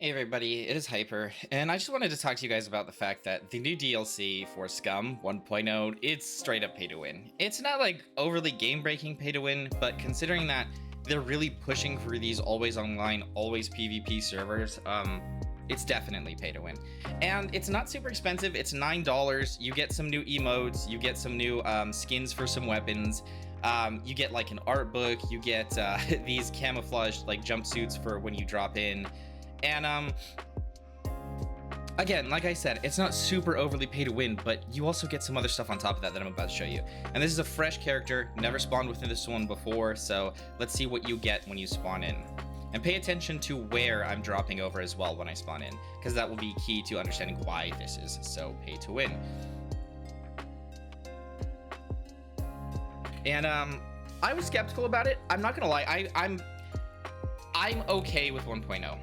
Hey everybody, it is Hyper, and I just wanted to talk to you guys about the fact that the new DLC for SCUM 1.0, it's straight up pay to win. It's not like overly game-breaking pay to win, but considering that they're really pushing for these always online, always PvP servers, it's definitely pay to win. And it's not super expensive, it's $9, you get some new emotes, you get some new skins for some weapons, you get like an art book, you get these camouflage like jumpsuits for when you drop in. And again, like I said, it's not super overly pay to win, but you also get some other stuff on top of that I'm about to show you. And this is a fresh character, never spawned within this one before, so let's see what you get when you spawn in. And pay attention to where I'm dropping over as well when I spawn in, because that will be key to understanding why this is so pay to win. And I was skeptical about it. I'm not gonna lie, I'm okay with 1.0.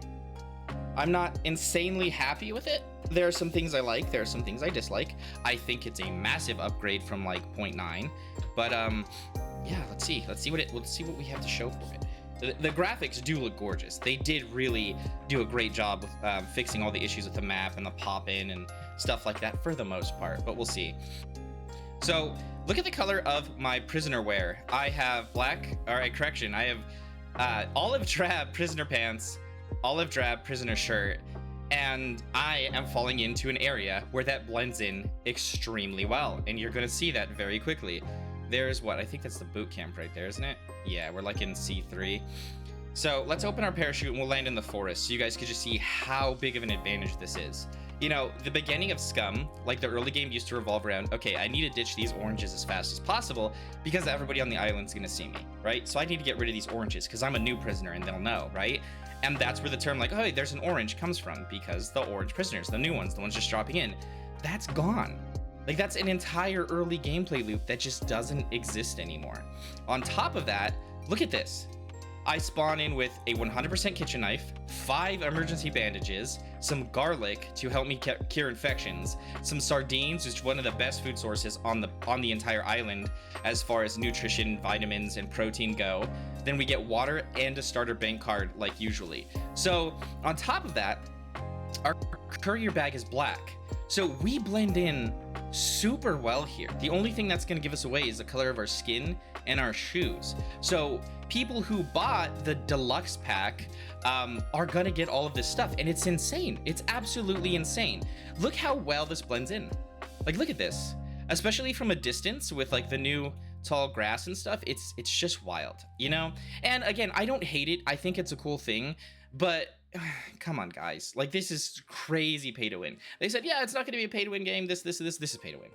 I'm not insanely happy with it. There are some things I like, there are some things I dislike. I think it's a massive upgrade from like 0.9, but yeah, let's see what we have to show for it. The graphics do look gorgeous. They did really do a great job with fixing all the issues with the map and the pop-in and stuff like that for the most part, but we'll see. So look at the color of my prisoner wear. I have black, correction, I have olive drab prisoner pants, olive drab prisoner shirt, and I am falling into an area where that blends in extremely well, and you're gonna see that very quickly. There's what I think that's the boot camp right there, isn't it? Yeah, we're like in C3. So let's open our parachute and we'll land in the forest so you guys can just see how big of an advantage this is. You know, the beginning of SCUM, like the early game, used to revolve around, okay, I need to ditch these oranges as fast as possible because everybody on the island's gonna see me, right? So I need to get rid of these oranges because I'm a new prisoner and they'll know, right? And that's where the term like, oh, hey, there's an orange comes from, because the orange prisoners, the new ones, the ones just dropping in, that's gone. Like, that's an entire early gameplay loop that just doesn't exist anymore. On top of that, look at this. I spawn in with a 100% kitchen knife, 5 emergency bandages, some garlic to help me cure infections, some sardines, which is one of the best food sources on the entire island as far as nutrition, vitamins, and protein go. Then we get water and a starter bank card like usually. So on top of that, our courier bag is black. So we blend in super well here. The only thing that's going to give us away is the color of our skin and our shoes. So people who bought the deluxe pack are going to get all of this stuff, and it's insane. It's absolutely insane. Look how well this blends in. Like, look at this. Especially from a distance with like the new tall grass and stuff, it's just wild, you know? And again, I don't hate it. I think it's a cool thing, but come on, guys. Like, this is crazy pay to win. They said, yeah, it's not going to be a pay to win game. This is pay to win.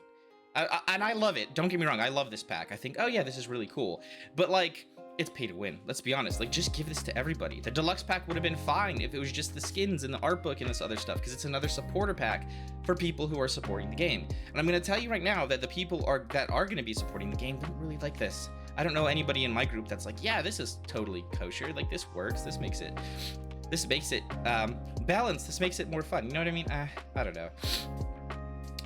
And I love it. Don't get me wrong. I love this pack. I think, oh yeah, this is really cool. But like, it's pay to win. Let's be honest. Like, just give this to everybody. The deluxe pack would have been fine if it was just the skins and the art book and this other stuff, because it's another supporter pack for people who are supporting the game. And I'm going to tell you right now that the people that are going to be supporting the game don't really like this. I don't know anybody in my group that's like, yeah, this is totally kosher. Like, this works. This makes it balanced. This makes it more fun. You know what I mean? I don't know.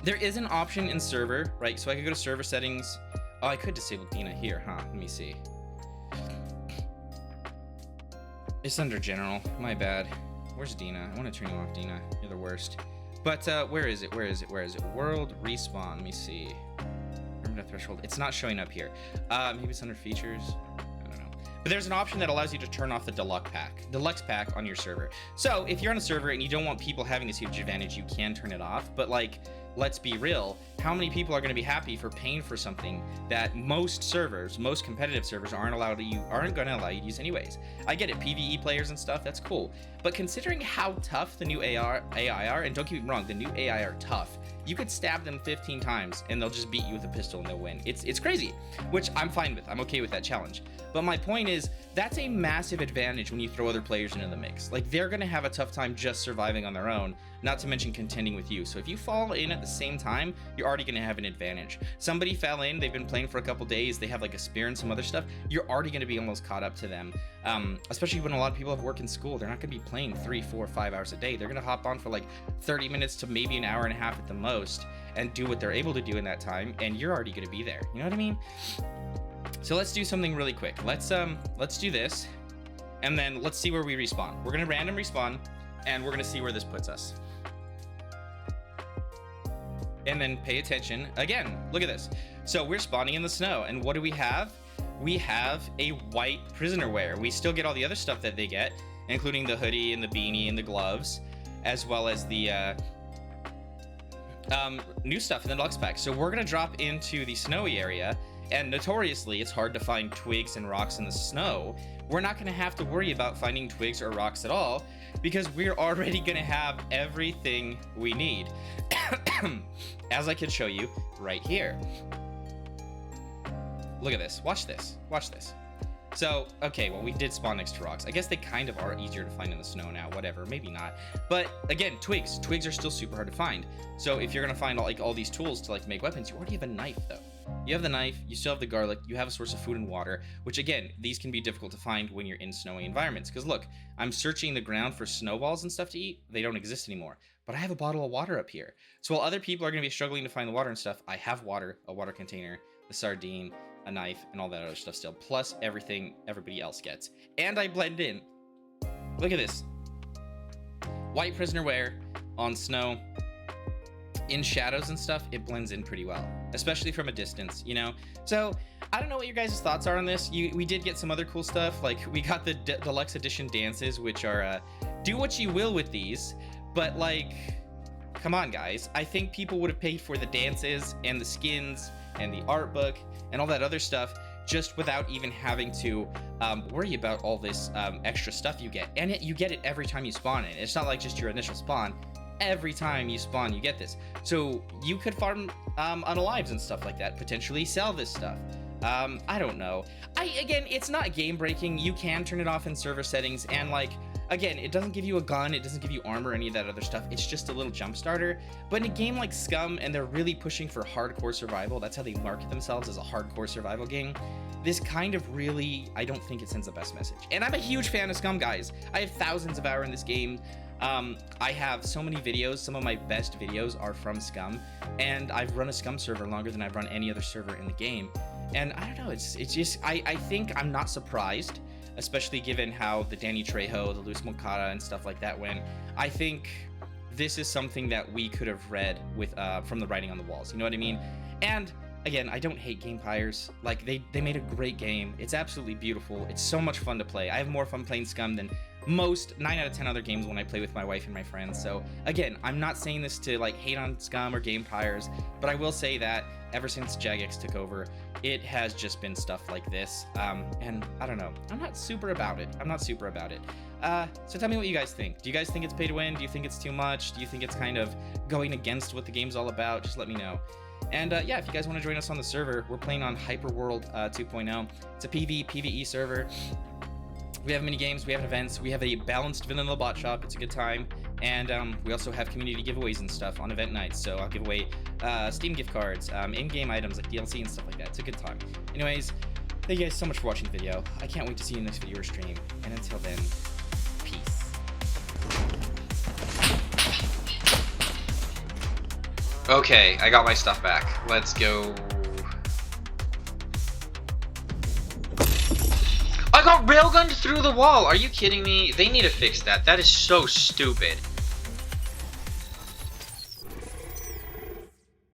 There is an option in server, right? So I could go to server settings. Oh, I could disable Dina here, huh? Let me see. It's under general. My bad. Where's Dina? I want to turn you off, Dina. You're the worst. But where is it? Where is it? Where is it? World respawn. Let me see. Permanent threshold. It's not showing up here. Maybe it's under features. I don't know. But there's an option that allows you to turn off the deluxe pack on your server. So if you're on a server and you don't want people having this huge advantage, you can turn it off. But like, let's be real, how many people are going to be happy for paying for something that most servers, most competitive servers aren't going to allow you to use anyways? I get it, PvE players and stuff, that's cool. But considering how tough the new AI are, and don't get me wrong, the new AI are tough. You could stab them 15 times and they'll just beat you with a pistol and they'll win. It's crazy, which I'm fine with. I'm okay with that challenge. But my point is, that's a massive advantage when you throw other players into the mix. Like, they're going to have a tough time just surviving on their own, not to mention contending with you. So if you fall in at the same time, you're already going to have an advantage. Somebody fell in, they've been playing for a couple days, they have like a spear and some other stuff, you're already going to be almost caught up to them. Especially when a lot of people have work in school. They're not going to be playing 3, 4, 5 hours a day. They're going to hop on for like 30 minutes to maybe an hour and a half at the most and do what they're able to do in that time, and you're already going to be there. You know what I mean? So let's do something really quick. Let's do this, and then let's see where we respawn. We're gonna random respawn. And we're gonna see where this puts us. And then pay attention again. Look at this. So we're spawning in the snow, and what do we have? We have a white prisoner wear. We still get all the other stuff that they get, including the hoodie and the beanie and the gloves, as well as the new stuff in the deluxe pack. So we're gonna drop into the snowy area, and notoriously it's hard to find twigs and rocks in the snow. We're not gonna have to worry about finding twigs or rocks at all, because we're already gonna have everything we need. As I can show you right here. Look at this. Watch this. Watch this. So, okay, well, we did spawn next to rocks. I guess they kind of are easier to find in the snow now. Whatever, maybe not. But again, twigs. Twigs are still super hard to find. So if you're gonna find all these tools to make weapons, you already have a knife though. You have the knife, you still have the garlic, you have a source of food and water, which again, these can be difficult to find when you're in snowy environments. Because look, I'm searching the ground for snowballs and stuff to eat. They don't exist anymore. But I have a bottle of water up here. So while other people are gonna be struggling to find the water and stuff, I have water, a water container, the sardine, a knife, and all that other stuff still, plus everything everybody else gets. And I blend in. Look at this. White prisoner wear on snow. In shadows and stuff, it blends in pretty well, especially from a distance, you know? So, I don't know what your guys' thoughts are on this. We did get some other cool stuff, like we got the deluxe edition dances, which are, do what you will with these, but like, come on guys. I think people would have paid for the dances and the skins and the art book and all that other stuff just without even having to worry about all this extra stuff you get. And you get it every time you spawn it. It's not like just your initial spawn. Every time you spawn, you get this. So you could farm unalives and stuff like that, potentially sell this stuff. I don't know. Again, it's not game breaking. You can turn it off in server settings, and like, again, it doesn't give you a gun, it doesn't give you armor, any of that other stuff. It's just a little jump starter. But in a game like SCUM, and they're really pushing for hardcore survival, that's how they market themselves, as a hardcore survival game. This kind of really, I don't think it sends the best message. And I'm a huge fan of SCUM, guys. I have thousands of hours in this game. I have so many videos. Some of my best videos are from SCUM, and I've run a SCUM server longer than I've run any other server in the game. And I don't know, it's just, I think I'm not surprised, especially given how the Danny Trejo, the Luis Moncada, and stuff like that went. I think this is something that we could have read with from the writing on the walls, you know what I mean? And again, I don't hate Gamepires. Like, they made a great game. It's absolutely beautiful. It's so much fun to play. I have more fun playing SCUM than most 9 out of 10 other games when I play with my wife and my friends. So again, I'm not saying this to like hate on SCUM or Gamepires, but I will say that ever since Jagex took over, it has just been stuff like this. And I don't know, I'm not super about it. So tell me what you guys think. Do you guys think it's pay to win? Do you think it's too much? Do you think it's kind of going against what the game's all about? Just let me know. And yeah, if you guys want to join us on the server, we're playing on Hyperworld 2.0. It's a PvE server. We have mini games, we have events, we have a balanced vanilla bot shop. It's a good time. And we also have community giveaways and stuff on event nights. So I'll give away Steam gift cards, in-game items like DLC and stuff like that. It's a good time. Anyways, thank you guys so much for watching the video. I can't wait to see you in the next video or stream. And until then, peace. Okay, I got my stuff back. Let's go. I got railgunned through the wall. Are you kidding me? They need to fix that. That is so stupid.